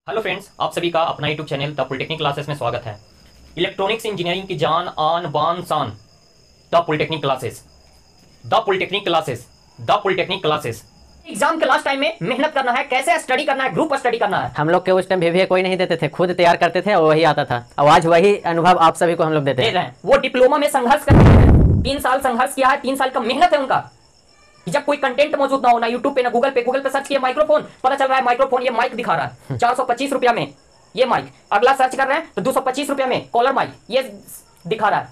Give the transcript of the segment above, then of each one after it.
Hello friends, आप सभी का अपना YouTube channel the polytechnic classes में स्वागत है। इलेक्ट्रॉनिक्स इंजीनियरिंग की जान आन बान शान, the polytechnic classes, the polytechnic classes, the polytechnic classes. Exam के लास्ट टाइम में मेहनत करना है, कैसे स्टडी करना है, ग्रुप स्टडी करना है। हम लोग के उस टाइम भी कोई नहीं देते थे, खुद तैयार करते थे और वही आता था। और आज वही अनुभव आप सभी को हम लोग देते हैं। वो डिप्लोमा में संघर्ष करते हैं, 3 साल संघर्ष किया है, 3 साल का मेहनत है उनका। जब कोई कंटेंट मौजूद ना हो, ना यूट्यूब पे ना गूगल पे सर्च किया माइक्रोफोन, पता चल रहा है माइक्रोफोन, ये माइक दिखा रहा है 425 रुपया में ये माइक। अगला सर्च कर रहे हैं तो 225 रुपया में कॉलर माइक ये दिखा रहा है।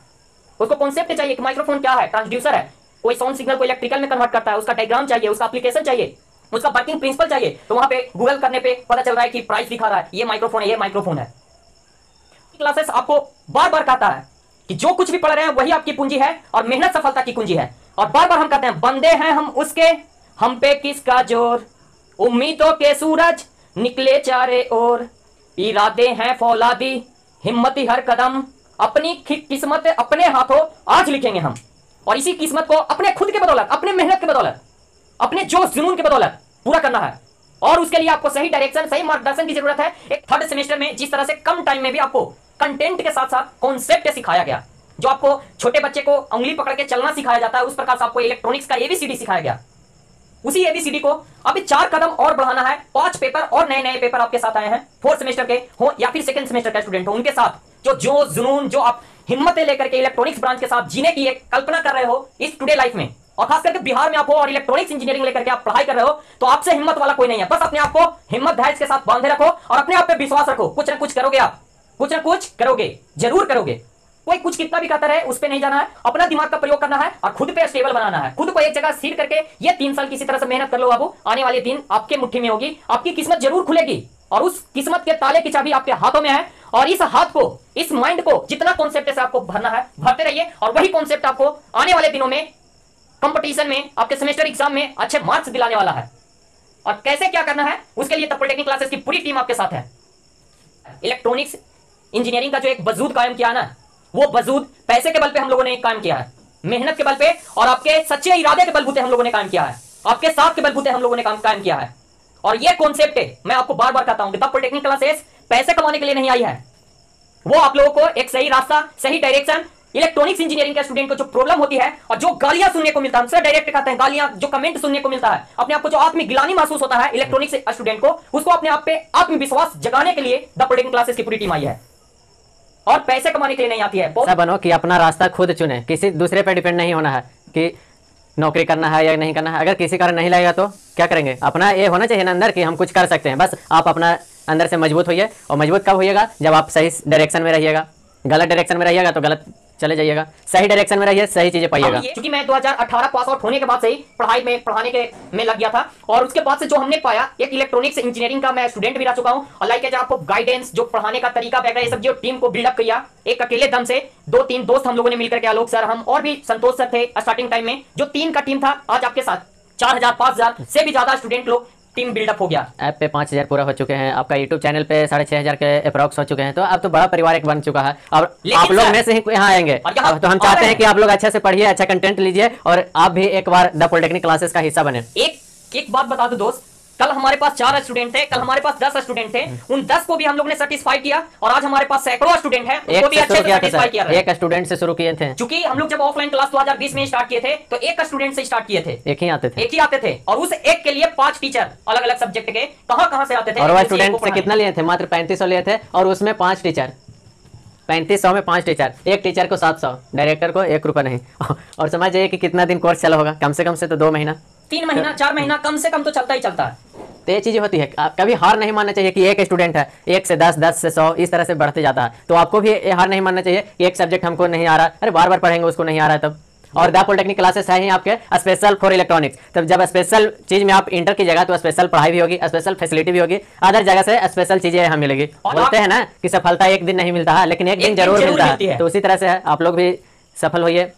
उसको कॉन्सेप्ट चाहिए कि माइक्रोफोन क्या है, ट्रांसड्यूसर है, कोई साउंड सिग्नल को इलेक्ट्रिकल में कन्वर्ट करता है, उसका डायग्राम चाहिए, उसका एप्लीकेशन चाहिए, उसका वर्किंग प्रिंसिपल चाहिए। तो वहां पे गूगल करने पे पता चल रहा है कि प्राइस दिखा रहा है, ये माइक्रोफोन है, ये माइक्रोफोन है। क्लासेस आपको बार बार कहता है कि जो कुछ भी पढ़ रहे हैं वही आपकी पूंजी है और मेहनत सफलता की कुंजी है। और बार बार हम कहते हैं बंदे हैं हम उसके, हम पे किसका जोर, उम्मीदों के सूरज निकले चारे ओर, इरादे हैं फौलादी, हिम्मती हर कदम, अपनी किस्मत अपने हाथों आज लिखेंगे हम। और इसी किस्मत को अपने खुद के बदौलत, अपने मेहनत के बदौलत, अपने जोश जुनून के बदौलत पूरा करना है। और उसके लिए आपको सही डायरेक्शन, सही मार्गदर्शन की जरूरत है। एक थर्ड सेमेस्टर में जिस तरह से कम टाइम में भी आपको कंटेंट के साथ साथ कॉन्सेप्ट सिखाया गया, जो आपको छोटे बच्चे को उंगली पकड़ के चलना सिखाया जाता है, उस प्रकार से आपको इलेक्ट्रॉनिक्स का एबीसीडी सिखाया गया। उसी एबीसीडी को अभी 4 कदम और बढ़ाना है। 5 पेपर और नए नए पेपर आपके साथ आए हैं, 4th सेमेस्टर के हो या फिर 2nd सेमेस्टर का स्टूडेंट हो, उनके साथ जो जुनून, जो आप हिम्मतें लेकर के इलेक्ट्रॉनिक्स ब्रांच के साथ जीने की एक कल्पना कर रहे हो इस टुडे लाइफ में, और खास करके बिहार में आप हो और इलेक्ट्रॉनिक्स इंजीनियरिंग लेकर के आप पढ़ाई कर रहे हो, तो आपसे हिम्मत वाला कोई नहीं है। बस अपने आप को हिम्मत धैर्य के साथ बांधे रखो और अपने आप पे विश्वास रखो। कुछ ना कुछ करोगे, आप कुछ ना कुछ करोगे, जरूर करोगे। कोई कुछ कितना भी कहता रहे उस पे नहीं जाना है, अपना दिमाग का प्रयोग करना है और खुद पे स्टेबल बनाना है। खुद को एक जगह स्थिर करके ये 3 साल किसी तरह से मेहनत कर लो बाबू, आने वाले दिन आपके मुट्ठी में होगी, आपकी किस्मत जरूर खुलेगी और उस किस्मत के ताले की चाबी आपके हाथों में है। और इस हाथ को, इस माइंड को जितना कॉन्सेप्ट से आपको भरना है भरते रहिए, और वही कॉन्सेप्ट आपको आने वाले दिनों में कंपटीशन में, आपके सेमेस्टर एग्जाम में अच्छे मार्क्स दिलाने वाला है। और कैसे क्या करना है उसके लिए द पॉलिटेक्निक क्लासेस की पूरी टीम आपके साथ है। इलेक्ट्रॉनिक्स इंजीनियरिंग का जो एक वजूद कायम किया ना, वो वजूद पैसे के बल पे हम लोगों ने कायम किया है, मेहनत के बल पे और आपके सच्चे इरादे के बलबूते हम लोगों ने कायम किया है, आपके साथ के बलबूते हम लोगों ने कायम किया है। और ये कॉन्सेप्ट है, मैं आपको बार बार कहता हूं कि द पॉलिटेक्निक क्लासेस पैसे कमाने के लिए नहीं आई है, वो आप लोगों को एक सही रास्ता, सही डायरेक्शन, इलेक्ट्रॉनिक्स इंजीनियरिंग के स्टूडेंट को जो प्रॉब्लम होती है और जो गालियां सुनने को मिलता है, हमसे डायरेक्ट कहते हैं गालियां, जो कमेंट सुनने को मिलता है, अपने आप को जो आत्मग्लानि महसूस होता है इलेक्ट्रॉनिक्स स्टूडेंट को, उसको अपने आप पे आत्मविश्वास जगाने के लिए द पॉलिटेक्निक क्लासेस की पूरी टीम आई है और पैसे कमाने के लिए नहीं आती है। ऐसा बनो कि अपना रास्ता खुद चुने, किसी दूसरे पर डिपेंड नहीं होना है कि नौकरी करना है या नहीं करना है। अगर किसी कारण नहीं लगेगा तो क्या करेंगे, अपना ये होना चाहिए ना अंदर कि हम कुछ कर सकते हैं। बस आप अपना अंदर से मजबूत होइए, और मजबूत कब होइएगा, जब आप सही डायरेक्शन में रहिएगा। गलत डायरेक्शन में रहिएगा तो गलत चले जाइएगा, सही डायरेक्शन में रहिए, सही चीजें पाइएगा। क्योंकि मैं 2018 पास आउट होने के बाद से ही पढ़ाई में, पढ़ाने के में लग गया था, और उसके बाद से जो हमने पाया, एक इलेक्ट्रॉनिक्स इंजीनियरिंग का मैं स्टूडेंट भी रह चुका हूं, और लाइक आपको गाइडेंस, जो पढ़ाने का तरीका वगैरह ये सब जो टीम को बिल्डअप किया, एक अकेले दम से 2-3 दोस्त हम लोगों ने मिलकर के, आलोक सर, हम और भी संतोष सर थे स्टार्टिंग टाइम में, जो 3 का टीम था, आज आपके साथ 4000-5000 से भी ज्यादा स्टूडेंट लोग टीम बिल्डअप हो गया। ऐप पे 5000 पूरा हो चुके हैं, आपका यूट्यूब चैनल पे 6500 के अप्रॉक्स हो चुके हैं। तो अब तो बड़ा परिवार एक बन चुका है, और आप लोग में से ही यहाँ आएंगे। तो हम चाहते हैं कि आप लोग अच्छे से पढ़िए, अच्छा कंटेंट लीजिए, और आप भी एक बार द पॉलिटेक्निक क्लासेस का हिस्सा बने। एक बात बता दो दोस्त, कल हमारे पास 4 स्टूडेंट थे, कल हमारे पास 10 स्टूडेंट थे, उन 10 को भी हम लोग ने सेटिस्फाई किया, और आज हमारे पास सैकड़ों स्टूडेंट हैं, उनको भी अच्छे से सेटिस्फाई किया। एक स्टूडेंट से शुरू किए थे, क्योंकि हम लोग जब ऑफलाइन क्लास 2020 में स्टार्ट किए थे तो एक स्टूडेंट से स्टार्ट किए थे, एक ही आते थे, और उस एक के लिए 5 टीचर अलग अलग सब्जेक्ट के कहां से आते थे। और वह स्टूडेंट से कितना लिए थे, मात्र 3500 लिए थे, और उसमें 5 टीचर, 3500 में 5 टीचर, एक टीचर को 700, डायरेक्टर को 1 रुपया नहीं। और समझ जाइए कि कितना दिन कोर्स चला होगा, कम से कम से तो 2 महीना, 3 महीना, 4 महीना कम से कम तो चलता ही चलता है। तो ये चीज़ें होती है, कभी हार नहीं मानना चाहिए कि एक स्टूडेंट है, 1 से 10, 10 से 100, इस तरह से बढ़ते जाता है। तो आपको भी हार नहीं मानना चाहिए कि एक सब्जेक्ट हमको नहीं आ रहा, अरे बार बार पढ़ेंगे उसको नहीं आ रहा है तब। और द पॉलिटेक्निक क्लासेस है ही आपके स्पेशल फॉर इलेक्ट्रॉनिक्स। तब जब स्पेशल चीज में आप इंटर कीजिएगा तो स्पेशल पढ़ाई भी होगी, स्पेशल फैसिलिटी भी होगी, अदर जगह से स्पेशल चीजें यहाँ मिलेगी। बोलते हैं ना कि सफलता एक दिन नहीं मिलता है, लेकिन एक दिन जरूर मिलता है। तो उसी तरह से है, आप लोग भी सफल होइए।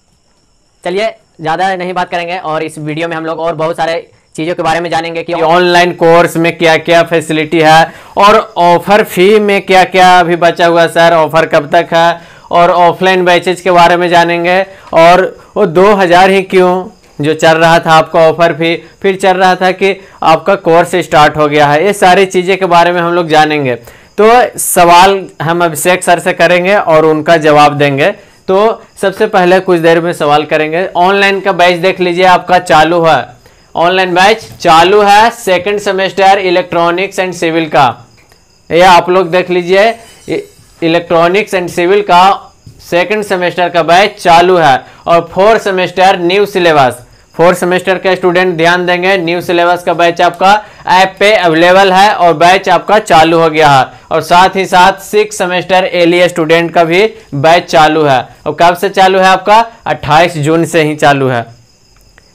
चलिए ज़्यादा नहीं बात करेंगे, और इस वीडियो में हम लोग और बहुत सारे चीज़ों के बारे में जानेंगे कि ऑनलाइन कोर्स में क्या क्या फैसिलिटी है, और ऑफर फी में क्या क्या अभी बचा हुआ सर, ऑफर कब तक है, और ऑफलाइन बैचेज के बारे में जानेंगे। और वो 2000 ही क्यों, जो चल रहा था आपका ऑफर फी, फिर चल रहा था कि आपका कोर्स स्टार्ट हो गया है, ये सारी चीज़ें के बारे में हम लोग जानेंगे। तो सवाल हम अभिषेक सर से करेंगे और उनका जवाब देंगे। तो सबसे पहले कुछ देर में सवाल करेंगे। ऑनलाइन का बैच देख लीजिए, आपका चालू है, ऑनलाइन बैच चालू है, second semester electronics and civil का। ये आप लोग देख लीजिए, इलेक्ट्रॉनिक्स एंड सिविल का सेकंड सेमेस्टर का बैच चालू है और 4 सेमेस्टर न्यू सिलेबस, 4 सेमेस्टर के स्टूडेंट ध्यान देंगे, न्यू सिलेबस का बैच आपका ऐप पे अवेलेबल है और बैच आपका चालू हो गया है। और साथ ही साथ 6 सेमेस्टर एलईए स्टूडेंट का भी बैच चालू है। और कब से चालू है आपका? 28 जून से ही चालू है।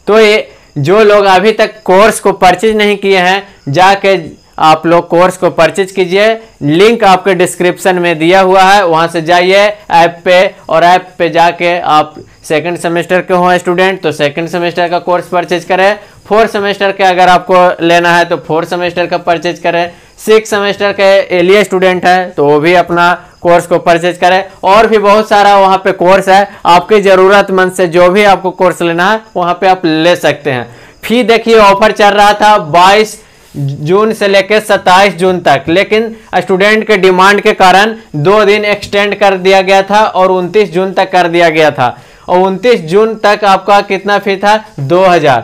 तो ये जो लोग अभी तक कोर्स को परचेज नहीं किए हैं, जाके आप लोग कोर्स को परचेज कीजिए, लिंक आपके डिस्क्रिप्शन में दिया हुआ है, वहां से जाइए ऐप पे और ऐप पे जाके आप सेकंड सेमेस्टर के हो स्टूडेंट तो सेकंड सेमेस्टर का कोर्स परचेज करें, 4 सेमेस्टर के अगर आपको लेना है तो 4 सेमेस्टर का परचेज करें, 6 सेमेस्टर के एलईए स्टूडेंट है तो वो भी अपना कोर्स को परचेज करें। और भी बहुत सारा वहाँ पे कोर्स है, आपकी ज़रूरतमंद से जो भी आपको कोर्स लेना है वहाँ पे आप ले सकते हैं। फी देखिए, ऑफर चल रहा था 22 जून से लेकर 27 जून तक, लेकिन स्टूडेंट के डिमांड के कारण 2 दिन एक्सटेंड कर दिया गया था और 29 जून तक कर दिया गया था। और 29 जून तक आपका कितना फी था? 2000।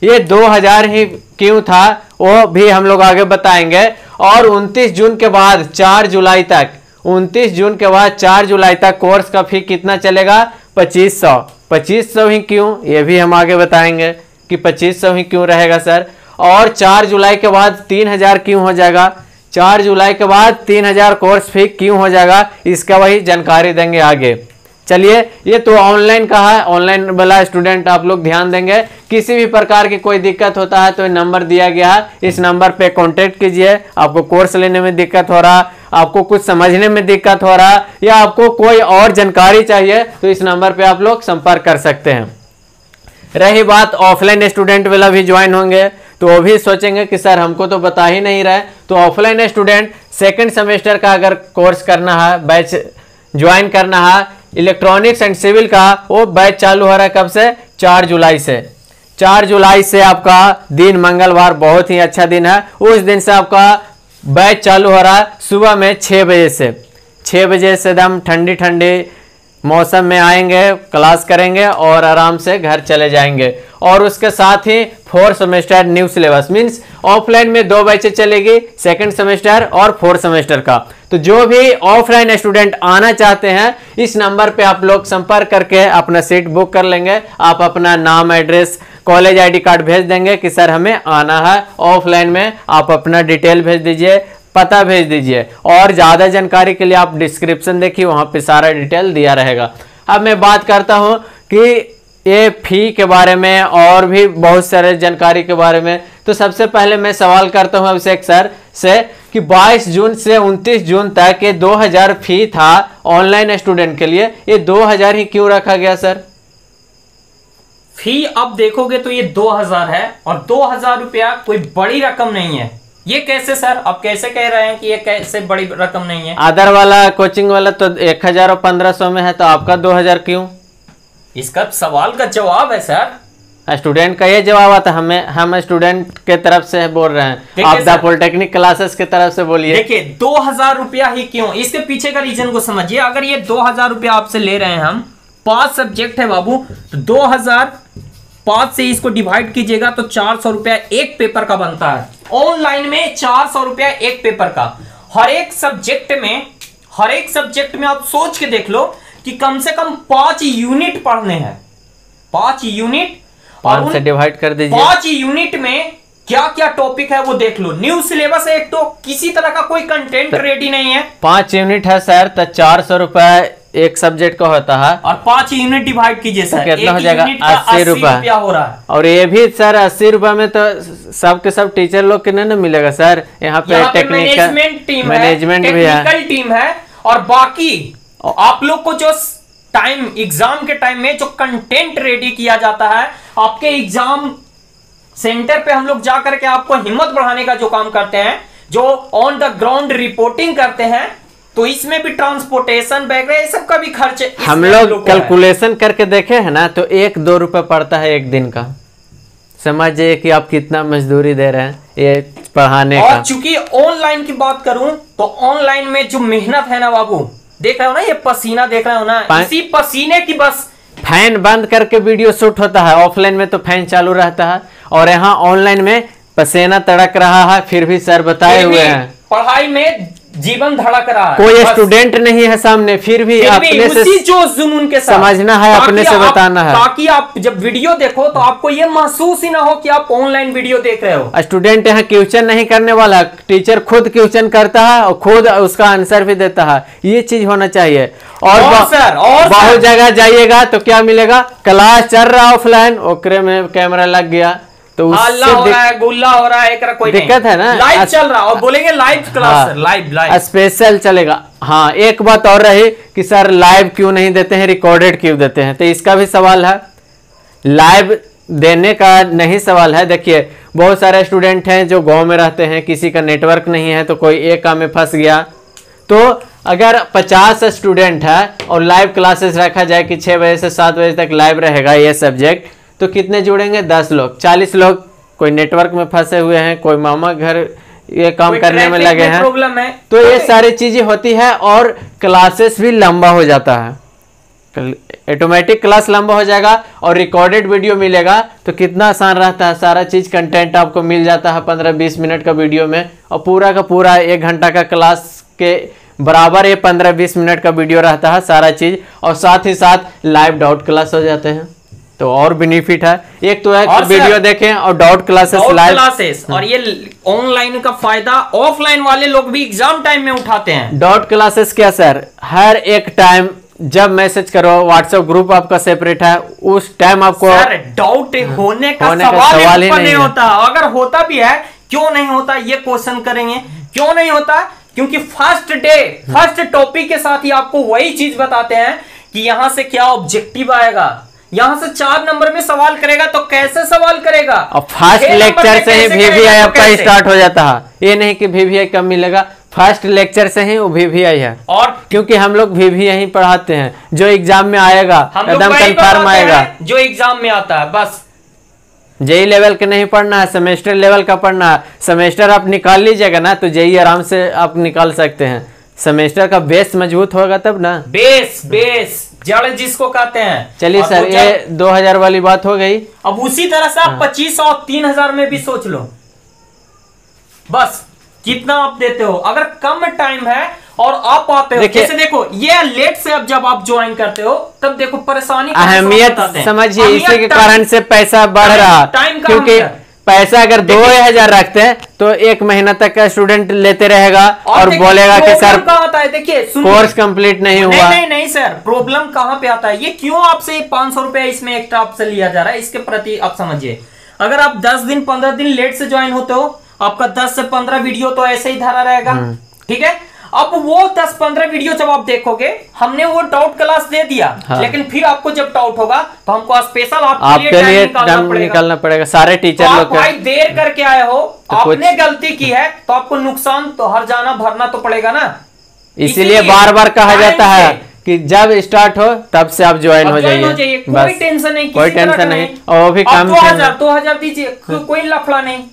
ये 2000 ही क्यों था वो भी हम लोग आगे बताएंगे। और 29 जून के बाद 4 जुलाई तक, 29 जून के बाद 4 जुलाई तक कोर्स का फी कितना चलेगा? 2500। 2500 ही क्यों, ये भी हम आगे बताएंगे कि 2500 ही क्यों रहेगा सर। और 4 जुलाई के बाद 3000 क्यों हो जाएगा? 4 जुलाई के बाद 3000 कोर्स फी क्यों हो जाएगा, इसका वही जानकारी देंगे आगे। चलिए, ये तो ऑनलाइन का है, ऑनलाइन वाला स्टूडेंट आप लोग ध्यान देंगे। किसी भी प्रकार की कोई दिक्कत होता है तो ये नंबर दिया गया है, इस नंबर पे कांटेक्ट कीजिए। आपको कोर्स लेने में दिक्कत हो रहा, आपको कुछ समझने में दिक्कत हो रहा या आपको कोई और जानकारी चाहिए तो इस नंबर पे आप लोग संपर्क कर सकते हैं। रही बात ऑफलाइन स्टूडेंट वाला भी ज्वाइन होंगे तो वो भी सोचेंगे कि सर हमको तो बता ही नहीं रहे। तो ऑफलाइन स्टूडेंट सेकंड सेमेस्टर का अगर कोर्स करना है, बैच ज्वाइन करना है इलेक्ट्रॉनिक्स एंड सिविल का, वो बैच चालू हो रहा है कब से? 4 जुलाई से। 4 जुलाई से आपका दिन मंगलवार बहुत ही अच्छा दिन है, उस दिन से आपका बैच चालू हो रहा है सुबह में 6 बजे से। 6 बजे से एकदम ठंडी ठंडी मौसम में आएंगे, क्लास करेंगे और आराम से घर चले जाएंगे। और उसके साथ ही 4 semester new syllabus means offline में 2 बैचें चलेगी, सेकंड सेमेस्टर और 4 सेमेस्टर का। तो जो भी ऑफलाइन स्टूडेंट आना चाहते हैं इस नंबर पे आप लोग संपर्क करके अपना सीट बुक कर लेंगे। आप अपना नाम, एड्रेस, कॉलेज आईडी कार्ड भेज देंगे कि सर हमें आना है ऑफलाइन में, आप अपना डिटेल भेज दीजिए, पता भेज दीजिए। और ज़्यादा जानकारी के लिए आप डिस्क्रिप्शन देखिए, वहाँ पे सारा डिटेल दिया रहेगा। अब मैं बात करता हूँ कि ये फी के बारे में और भी बहुत सारे जानकारी के बारे में। तो सबसे पहले मैं सवाल करता हूँ अभिषेक सर से कि 22 जून से 29 जून तक ये 2000 फी था ऑनलाइन स्टूडेंट के लिए, ये 2000 ही क्यों रखा गया सर? फी अब देखोगे तो ये 2000 है और 2000 रुपया कोई बड़ी रकम नहीं है। ये कैसे सर, आप कैसे कह रहे हैं कि ये कैसे बड़ी रकम नहीं है? अदर वाला कोचिंग वाला तो 1000 और 1500 में है, तो आपका 2000 क्यों? इसका सवाल का जवाब है सर, स्टूडेंट का ये जवाब आता है। हम स्टूडेंट के तरफ से बोल रहे हैं, आप द पॉलिटेक्निक क्लासेस के तरफ से बोलिए। देखिए 2000 रुपया ही क्यों, इसके पीछे का रीजन को समझिए। अगर ये 2000 रुपया आपसे ले रहे हैं हम, 5 सब्जेक्ट है बाबू, तो 2000 5 से इसको डिवाइड कीजिएगा तो 400 रुपया एक पेपर का बनता है। ऑनलाइन में 400 रुपया एक पेपर का। हर एक सब्जेक्ट में आप सोच के देख लो कि कम से कम 5 यूनिट पढ़ने हैं, 5 यूनिट 5 से डिवाइड कर दीजिए। 5 यूनिट में क्या क्या टॉपिक है वो देख लो। न्यू सिलेबस है एक, तो किसी तरह का कोई कंटेंट रेडी नहीं है। 5 यूनिट है सर, तो 400 रुपए एक सब्जेक्ट का होता है और 5 यूनिट डिवाइड कीजिए सर, कितना हो जाएगा? 80 रुपया हो रहा है। और ये भी सर 80 रुपए में तो सब के सब टीचर लोग के नहीं मिलेगा सर। यहाँ पे टेक्निकल मैनेजमेंट भी है, टेक्निकल टीम है और बाकी आप लोग को जो टाइम एग्जाम के टाइम में जो कंटेंट रेडी किया जाता है, आपके एग्जाम सेंटर पे हम लोग जाकर के आपको हिम्मत बढ़ाने का जो काम करते हैं, जो ऑन द ग्राउंड रिपोर्टिंग करते हैं, तो इसमें भी ट्रांसपोर्टेशन वगैरह ये सब का भी खर्च हम लोग कैलकुलेशन करके देखे हैं ना, तो 1-2 रुपए पड़ता है एक दिन का। समझिए कि आप कितना मजदूरी दे रहे हैं ये पढ़ाने का। और चूंकि ऑनलाइन की बात करूं तो ऑनलाइन में जो मेहनत है ना बाबू, देख रहे हो ना ये पसीना देख रहे हो ना, इसी पसीने की बस। फैन बंद करके वीडियो शूट होता है, ऑफलाइन में तो फैन चालू रहता है, और यहाँ ऑनलाइन में पसीना तड़क रहा है, फिर भी सर बताए हुए हैं पढ़ाई में जीवन धड़क रहा है, कोई स्टूडेंट नहीं है सामने, फिर भी अपने से उसी जोश जुनून के साथ समझना है, अपने से बताना है, ताकि आप जब वीडियो देखो तो आपको ये महसूस ही ना हो कि आप ऑनलाइन वीडियो देख रहे हो। स्टूडेंट यहाँ क्वेश्चन नहीं करने वाला, टीचर खुद क्वेश्चन करता है और खुद उसका आंसर भी देता है, ये चीज होना चाहिए। और बहुत जगह जाइएगा तो क्या मिलेगा, क्लास चल रहा ऑफलाइन, ओकरे में कैमरा लग गया तो हल्ला हो रहा है, गुल्ला हो रहा है, कोई दिक्कत है ना, लाइव चल रहा और बोलेंगे लाइव क्लास, लाइव स्पेशल चलेगा। हाँ, एक बात और रही कि सर लाइव क्यों नहीं देते हैं, रिकॉर्डेड क्यों देते हैं, तो इसका भी सवाल है। लाइव देने का नहीं सवाल है। देखिए बहुत सारे स्टूडेंट हैं जो गांव में रहते हैं, किसी का नेटवर्क नहीं है, तो कोई एक काम में फंस गया, तो अगर 50 स्टूडेंट है और लाइव क्लासेस रखा जाए कि 6 बजे से 7 बजे तक लाइव रहेगा ये सब्जेक्ट, तो कितने जुड़ेंगे, 10 लोग, 40 लोग कोई नेटवर्क में फंसे हुए हैं, कोई मामा घर ये काम करने में लगे हैं, प्रॉब्लम है, तो ये सारी चीजें होती है और क्लासेस भी लंबा हो जाता है। ऑटोमेटिक क्लास लंबा हो जाएगा और रिकॉर्डेड वीडियो मिलेगा तो कितना आसान रहता है, सारा चीज कंटेंट आपको मिल जाता है 15-20 मिनट का वीडियो में, और पूरा का पूरा 1 घंटा का क्लास के बराबर ये 15-20 मिनट का वीडियो रहता है सारा चीज, और साथ ही साथ लाइव डाउट क्लास हो जाते हैं, तो और बेनिफिट है। एक तो है वीडियो देखें और डाउट क्लासेस लाइव, और ये ऑनलाइन का फायदा ऑफलाइन वाले लोग भी एग्जाम टाइम में उठाते हैं। डाउट क्लासेस क्या सर, हर एक टाइम जब मैसेज करो, व्हाट्सएप ग्रुप आपका सेपरेट है, उस टाइम आपको डाउट होने का सवाल ही नहीं होता, अगर होता भी है क्यों नहीं होता ये क्वेश्चन करेंगे, क्यों नहीं होता, क्योंकि फर्स्ट टॉपिक के साथ ही आपको वही चीज बताते हैं कि यहां से क्या ऑब्जेक्टिव आएगा, यहां से 4 नंबर में सवाल करेगा तो कैसे सवाल करेगा, और फर्स्ट लेक्चर से ही VVI आपका स्टार्ट हो जाता है, ये नहीं कि VVI कब मिलेगा, फर्स्ट लेक्चर से ही वो VVI है, और क्योंकि हम लोग VVI ही पढ़ाते हैं, जो एग्जाम में आएगा एकदम कंफर्म आएगा, जो एग्जाम में आता है बस। जेई लेवल के नहीं पढ़ना है, सेमेस्टर लेवल का पढ़ना है, सेमेस्टर आप निकाल लीजिएगा ना तो जेई आराम से आप निकाल सकते हैं, सेमेस्टर का बेस मजबूत होगा तब ना, बेस जड़ जिसको कहते हैं। चलिए सर ये 2000 वाली बात हो गई, अब उसी तरह से आप 2500 और 3000 में भी सोच लो, बस कितना आप देते हो, अगर कम टाइम है और आप आते हो, जैसे देखो ये लेट से अब जब आप ज्वाइन करते हो तब देखो परेशानी अहमियत समझिए, इसी के कारण से पैसा बढ़ रहा, क्योंकि पैसा अगर 2000 रखते हैं तो 1 महीना तक का स्टूडेंट लेते रहेगा और बोलेगा कि सर आता है, देखिए कोर्स कंप्लीट नहीं हुआ। नहीं सर, प्रॉब्लम कहाँ पे आता है, ये क्यों आपसे 500 रुपया इसमें एक्स्ट्रा आपसे लिया जा रहा है, इसके प्रति आप समझिए। अगर आप 10 दिन 15 दिन लेट से ज्वाइन होते हो, आपका 10 से 15 वीडियो तो ऐसे ही धरा रहेगा, ठीक है। अब वो 10-15 वीडियो जब आप देखोगे, हमने वो डाउट क्लास दे दिया, लेकिन फिर आपको जब डाउट होगा तो हमको स्पेशल आपके लिए निकालना पड़ेगा, सारे टीचर लोग भाई देर करके आए हो, आपने गलती की है तो आपको नुकसान तो हर जाना भरना तो पड़ेगा ना, इसीलिए बार बार कहा जाता है कि जब स्टार्ट हो तब से आप ज्वाइन हो जाइए, कोई टेंशन नहीं, कोई टेंशन नहीं, और वो भी कम 2000 दीजिए, कोई लफड़ा नहीं,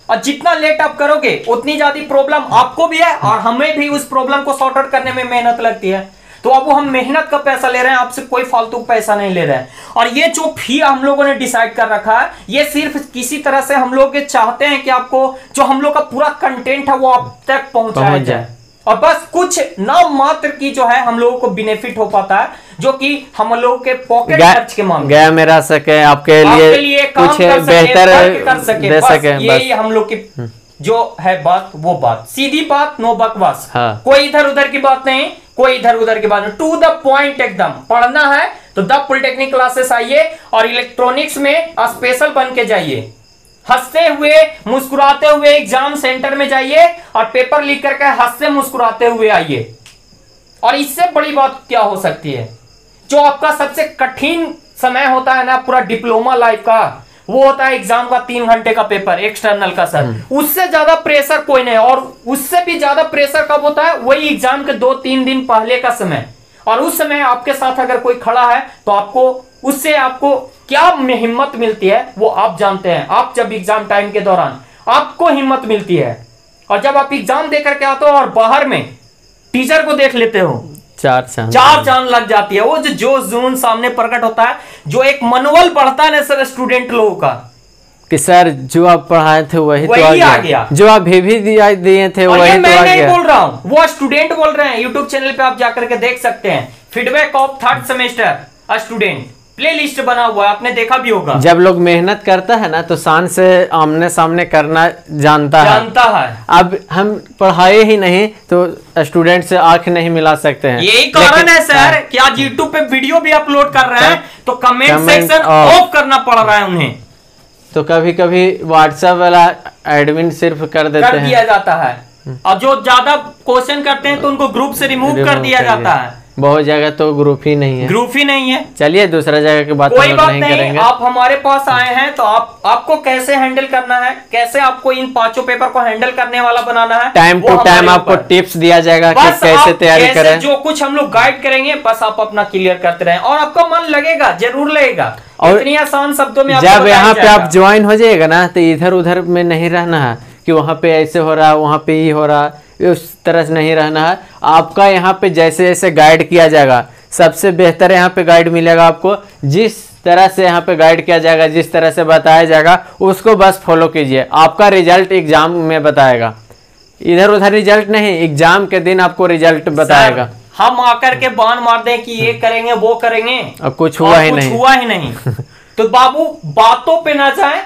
और जितना लेट आप करोगे उतनी ज्यादा प्रॉब्लम आपको भी है और हमें भी उस प्रॉब्लम को सॉर्ट आउट करने में मेहनत लगती है, तो अब वो हम मेहनत का पैसा ले रहे हैं, आपसे कोई फालतू पैसा नहीं ले रहे हैं। और ये जो फी हम लोगों ने डिसाइड कर रखा है, ये सिर्फ किसी तरह से हम लोग चाहते हैं कि आपको जो हम लोग का पूरा कंटेंट है वो आप तक पहुंचाया जाए, और बस कुछ नाम मात्र की जो है हम लोगों को बेनिफिट हो पाता है, जो कि हम लोगों के पॉकेट खर्च के मामले गया में रह सके, आपके लिए कुछ बेहतर कर सके, दे सके, यही हम लोग की जो है बात, वो बात सीधी बात, नो बकवास, कोई इधर उधर की बात नहीं, कोई इधर उधर की बात नहीं, टू द पॉइंट एकदम। पढ़ना है तो द पॉलिटेक्निक क्लासेस आइए और इलेक्ट्रॉनिक्स में स्पेशल बन के जाइए, हंसते हुए मुस्कुराते हुए एग्जाम सेंटर में जाइए और पेपर लिख करके हंसते मुस्कुराते हुए आइए। और इससे बड़ी बात क्या हो सकती है, जो आपका सबसे कठिन समय होता है ना पूरा डिप्लोमा लाइफ का, वो होता है एग्जाम का 3 घंटे का पेपर एक्सटर्नल का सर। उससे ज्यादा प्रेशर कोई नहीं, और उससे भी ज्यादा प्रेशर कब होता है, वही एग्जाम के 2-3 दिन पहले का समय। और उस समय आपके साथ अगर कोई खड़ा है तो आपको उससे आपको क्या हिम्मत मिलती है वो आप जानते हैं। आप जब एग्जाम टाइम के दौरान आपको हिम्मत मिलती है, और जब आप एग्जाम देकर के आते हो और बाहर में टीचर को देख लेते हो, चार चांद लग जाती है। वो जो जोश जुनून सामने प्रकट होता है, जो एक मनोबल बढ़ता है ना सर स्टूडेंट लोगों का, कि सर जो आप पढ़ाए थे वही तो आ गया, जो आप भी दिए थे वही तो मैं नहीं बोल रहा हूं, वो स्टूडेंट बोल रहे हैं। यूट्यूब चैनल पे आप जाकर के देख सकते हैं, feedback of 3rd semester student playlist बना हुआ है, आपने देखा भी होगा। जब लोग मेहनत करता है ना तो शान से आमने सामने करना जानता है। अब हम पढ़ाए ही नहीं तो स्टूडेंट से आंख नहीं मिला सकते हैं। यही कारण है सर कि आज यूट्यूब पे वीडियो भी अपलोड कर रहे हैं तो कमेंट सेक्शन ऑफ करना पड़ रहा है उन्हें। तो कभी कभी व्हाट्सएप वाला एडमिन सिर्फ कर देते हैं, दिया जाता है, और जो ज्यादा क्वेश्चन करते हैं तो उनको ग्रुप से रिमूव कर दिया जाता है। बहुत जगह तो ग्रुप ही नहीं है। चलिए दूसरा जगह की बात कोई बात नहीं करेंगे। आप हमारे पास आए हैं तो आपको कैसे हैंडल करना है, कैसे आपको इन 5 पेपर को हैंडल करने वाला बनाना है, टाइम टू टाइम आपको टिप्स दिया जाएगा कि कैसे तैयारी करें। जो कुछ हम लोग गाइड करेंगे बस आप अपना क्लियर करते रहें, और आपका मन लगेगा, जरूर लगेगा। और इतनी आसान शब्दों में जब यहाँ पे आप ज्वाइन हो जाएगा ना तो इधर उधर में नहीं रहना है कि वहाँ पे ऐसे हो रहा है वहाँ पे ये हो रहा है, उस तरह से नहीं रहना है। आपका यहाँ पे जैसे जैसे गाइड किया जाएगा, सबसे बेहतर यहाँ पे गाइड मिलेगा आपको। जिस तरह से यहाँ पे गाइड किया जाएगा, जिस तरह से बताया जाएगा, उसको बस फॉलो कीजिए। आपका रिजल्ट एग्जाम में बताएगा, इधर उधर रिजल्ट नहीं, एग्जाम के दिन आपको रिजल्ट बताएगा। हम आकर के बाण मार दें कि ये करेंगे वो करेंगे और कुछ हुआ ही नहीं। तो बाबू बातों पे ना जाए,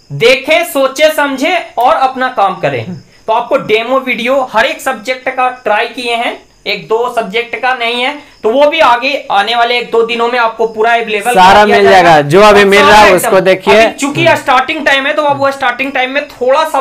देखें, सोचे समझे और अपना काम करें। तो आपको डेमो वीडियो हर एक सब्जेक्ट का ट्राई किए हैं, 1-2 सब्जेक्ट का नहीं है, तो वो भी आगे आने वाले 1-2 दिनों में आपको पूरा अवेलेबल सारा मिल जाएगा। जो अभी मिल रहा है उसको देखिए। चूंकि स्टार्टिंग टाइम है तो अब वो स्टार्टिंग टाइम में थोड़ा सा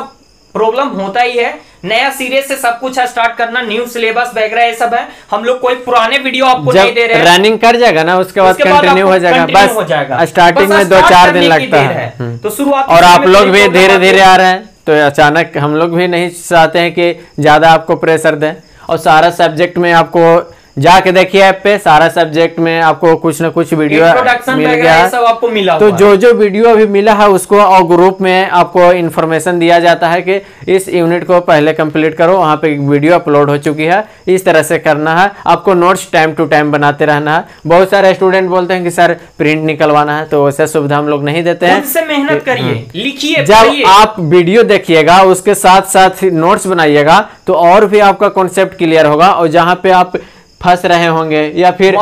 प्रॉब्लम होता ही है, नया सिरे से सब कुछ स्टार्ट करना, न्यू सिलेबस वगैरह ये सब है। हम लोग कोई पुराने वीडियो आपको नहीं दे रहे हैं, रनिंग कर जाएगा ना उसके बाद कंटिन्यू हो जाएगा। बस स्टार्टिंग में 2-4 दिन लगता है तो शुरुआत। और आप लोग भी धीरे धीरे आ रहे हैं तो अचानक हम लोग भी नहीं चाहते हैं कि ज्यादा आपको प्रेशर दें। और सारा सब्जेक्ट में आपको जाके देखिए ऐप पे, सारा सब्जेक्ट में आपको कुछ ना कुछ वीडियो मिल गया, सब आपको मिला। तो जो वीडियो अभी मिला है उसको और ग्रुप में आपको इन्फॉर्मेशन दिया जाता है कि इस यूनिट को पहले कंप्लीट करो, वहाँ पे वीडियो अपलोड हो चुकी है, इस तरह से करना है। आपको नोट्स टाइम टू टाइम बनाते रहना है। बहुत सारे स्टूडेंट बोलते हैं कि सर प्रिंट निकलवाना है, तो वैसे सुविधा हम लोग नहीं देते हैं। उससे मेहनत करिए, लिखिए। जब आप वीडियो देखिएगा उसके साथ साथ नोट्स बनाइएगा तो और भी आपका कॉन्सेप्ट क्लियर होगा। और जहाँ पे आप फंस रहे होंगे या फिर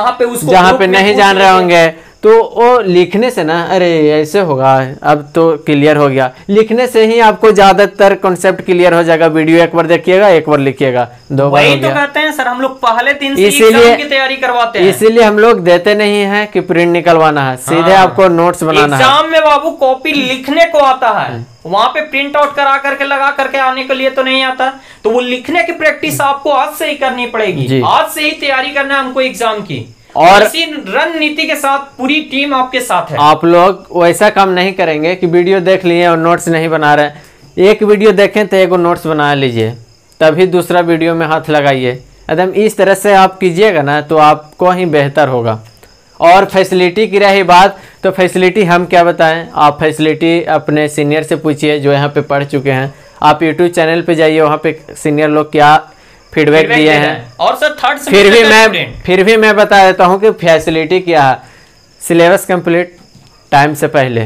जहाँ पे नहीं जान रहे होंगे तो वो लिखने से ना, अरे ऐसे होगा, अब तो क्लियर हो गया। लिखने से ही आपको ज्यादातर कॉन्सेप्ट क्लियर हो जाएगा। वीडियो एक बार देखिएगा, एक बार लिखिएगा, 2 बार हो गया। तो कहते हैं सर हम लोग पहले दिन से एग्जाम की तैयारी करवाते हैं, इसीलिए हम लोग देते नहीं है कि प्रिंट निकलवाना है, सीधे आपको नोट्स बनाना है। एग्जाम में बाबू कॉपी लिखने को आता है, वहां पे प्रिंट आउट करा करके लगा करके आने के लिए तो नहीं आता। तो वो लिखने की प्रैक्टिस आपको आज से ही करनी पड़ेगी, आज से ही तैयारी करना है हमको एग्जाम की। और इसी रणनीति के साथ पूरी टीम आपके साथ है। आप लोग वैसा काम नहीं करेंगे कि वीडियो देख लिए और नोट्स नहीं बना रहे। एक वीडियो देखें तो एक नोट्स बना लीजिए, तभी दूसरा वीडियो में हाथ लगाइए। एकदम इस तरह से आप कीजिएगा ना तो आपको ही बेहतर होगा। और फैसिलिटी की रही बात, तो फैसिलिटी हम क्या बताएं, आप फैसिलिटी अपने सीनियर से पूछिए जो यहाँ पे पढ़ चुके हैं। आप यूट्यूब चैनल पे जाइए, वहाँ पे सीनियर लोग क्या फीडबैक दिए हैं। और सर फिर भी मैं बता देता हूँ कि फैसिलिटी क्या है। सिलेबस कंप्लीट टाइम से पहले,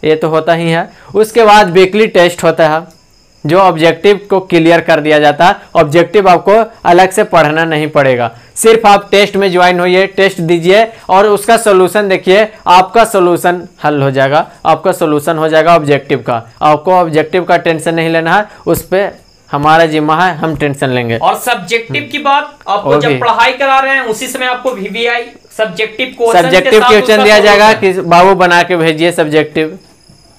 ये तो होता ही है। उसके बाद वीकली टेस्ट होता है जो ऑब्जेक्टिव को क्लियर कर दिया जाता है। ऑब्जेक्टिव आपको अलग से पढ़ना नहीं पड़ेगा, सिर्फ आप टेस्ट में ज्वाइन होइए, टेस्ट दीजिए और उसका सोल्यूशन देखिए, आपका सोल्यूशन हल हो जाएगा, आपका सोल्यूशन हो जाएगा ऑब्जेक्टिव का। आपको ऑब्जेक्टिव का टेंशन नहीं लेना है, उस पर हमारा जिम्मा है, हम टेंशन लेंगे। और सब्जेक्टिव की बात, आपको जब पढ़ाई करा रहे हैं उसी समय आपको VVI सब्जेक्टिव क्वेश्चन दिया जाएगा कि बाबू बना के भेजिए सब्जेक्टिव,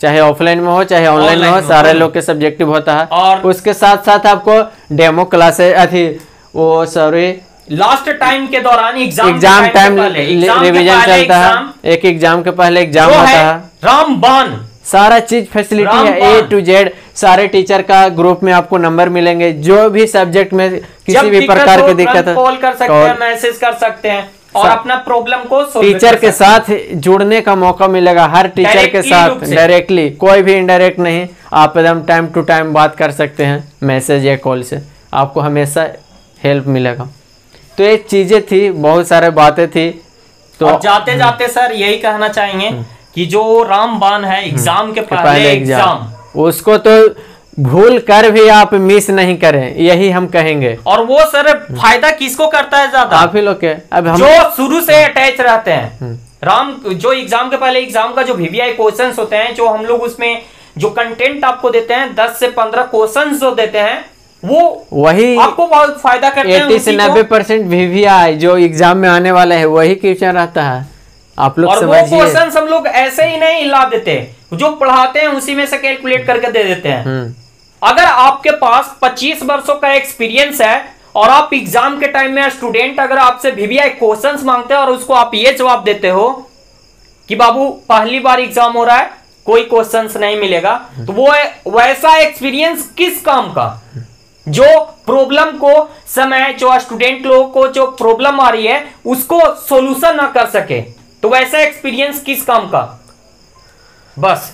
चाहे ऑफलाइन में हो चाहे ऑनलाइन में हो, सारे लोग के सब्जेक्टिव होता है। और उसके साथ साथ आपको डेमो क्लासेस लास्ट टाइम के दौरान एग्जाम टाइम रिवीजन चलता है, एक एग्जाम के पहले एग्जाम होता है, रामबाण सारा चीज फैसिलिटी है A to Z। सारे टीचर का ग्रुप में आपको नंबर मिलेंगे, जो भी सब्जेक्ट में किसी भी प्रकार की दिक्कत है कॉल कर सकते हैं, मैसेज कर सकते हैं और अपना प्रॉब्लम को टीचर के साथ जुड़ने का मौका मिलेगा। हर टीचर के साथ डायरेक्टली, कोई भी इनडायरेक्ट नहीं, आप एकदम टाइम टू टाइम बात कर सकते हैं, मैसेज या कॉल से आपको हमेशा हेल्प मिलेगा। तो ये चीजें थी, बहुत सारे बातें थी। तो जाते जाते सर यही कहना चाहेंगे कि जो रामबाण है एग्जाम के पहले एग्जाम, उसको तो भूल कर भी आप मिस नहीं करें, यही हम कहेंगे। और वो सर फायदा किसको करता है ज्यादा? आप ही लोग के। अब हम जो शुरू से अटैच रहते हैं जो एग्जाम के पहले एग्जाम का जो VVI क्वेश्चंस होते हैं, जो हम लोग उसमें जो कंटेंट आपको देते हैं 10 से 15 क्वेश्चंस जो देते हैं, वो वही आपको बहुत फायदा करते हैं। 80 से 90% VVI जो एग्जाम में आने वाला है वही क्वेश्चन रहता है, आप लोग समझिए। और वो क्वेश्चंस हम लोग ऐसे ही नहीं ला देते, जो पढ़ाते हैं उसी में से कैलकुलेट करके दे देते हैं। अगर आपके पास 25 वर्षों का एक्सपीरियंस है और आप एग्जाम के टाइम में स्टूडेंट अगर आपसे VVI क्वेश्चंस मांगते हैं और उसको आप ये जवाब देते हो कि बाबू पहली बार एग्जाम हो रहा है, कोई क्वेश्चंस नहीं मिलेगा, तो वो वैसा एक्सपीरियंस किस काम का? जो प्रॉब्लम को समय, जो स्टूडेंट लोगों को जो प्रॉब्लम आ रही है उसको सॉल्यूशन ना कर सके, तो वैसा एक्सपीरियंस किस काम का? बस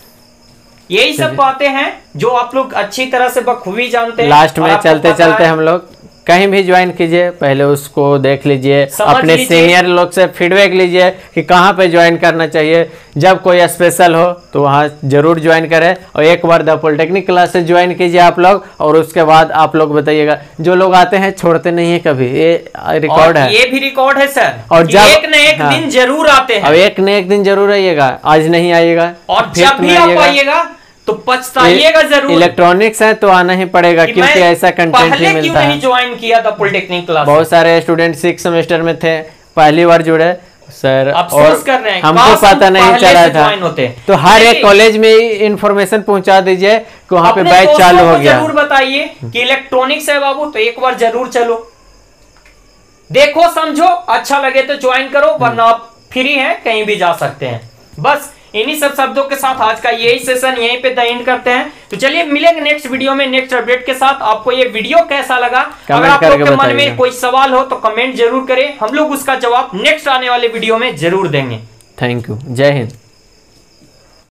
यही सब बातें हैं जो आप लोग अच्छी तरह से बखूबी जानते हैं। लास्ट में चलते चलते हम लोग कहीं भी ज्वाइन कीजिए, पहले उसको देख लीजिए, अपने सीनियर लोग से फीडबैक लीजिए कि कहाँ पे ज्वाइन करना चाहिए। जब कोई स्पेशल हो तो वहाँ जरूर ज्वाइन करें, और एक बार द पॉलिटेक्निक क्लासेस ज्वाइन कीजिए आप लोग, और उसके बाद आप लोग बताइएगा। जो लोग आते हैं छोड़ते नहीं है कभी, ये रिकॉर्ड है, ये भी रिकॉर्ड है सर। और जब एक न एक दिन जरूर आते हैं, अब एक न एक दिन जरूर आइएगा, आज नहीं आइएगा, और जब भी आप आइएगा तो पछताइएगा जरूर। इलेक्ट्रॉनिक्स है तो आना ही पड़ेगा, क्योंकि ऐसा कंटेंट ही मिलता है। क्यों नहीं ज्वाइन किया था पॉलिटेक्निक क्लास? बहुत सारे स्टूडेंट 6 सेमेस्टर में थे, पहली बार जुड़े सर, अफसोस कर रहे हैं, हमको पता नहीं चला था। तो हर एक कॉलेज में इंफॉर्मेशन पहुंचा दीजिए कि वहाँ पे बैच चालू हो गया। जरूर बताइए कि इलेक्ट्रॉनिक्स है बाबू, तो एक बार जरूर चलो, देखो समझो, अच्छा लगे तो ज्वाइन करो, वरना आप फ्री है, कहीं भी जा सकते हैं। बस इन्हीं सब शब्दों के साथ आज का यही सेशन यहीं पे द एंड करते हैं। तो चलिए मिलेंगे नेक्स्ट वीडियो में नेक्स्ट अपडेट के साथ। आपको ये वीडियो कैसा लगा? अगर आप लोग के मन में कोई सवाल हो तो कमेंट जरूर करें, हम लोग उसका जवाब नेक्स्ट आने वाले वीडियो में जरूर देंगे। थैंक यू, जय हिंद।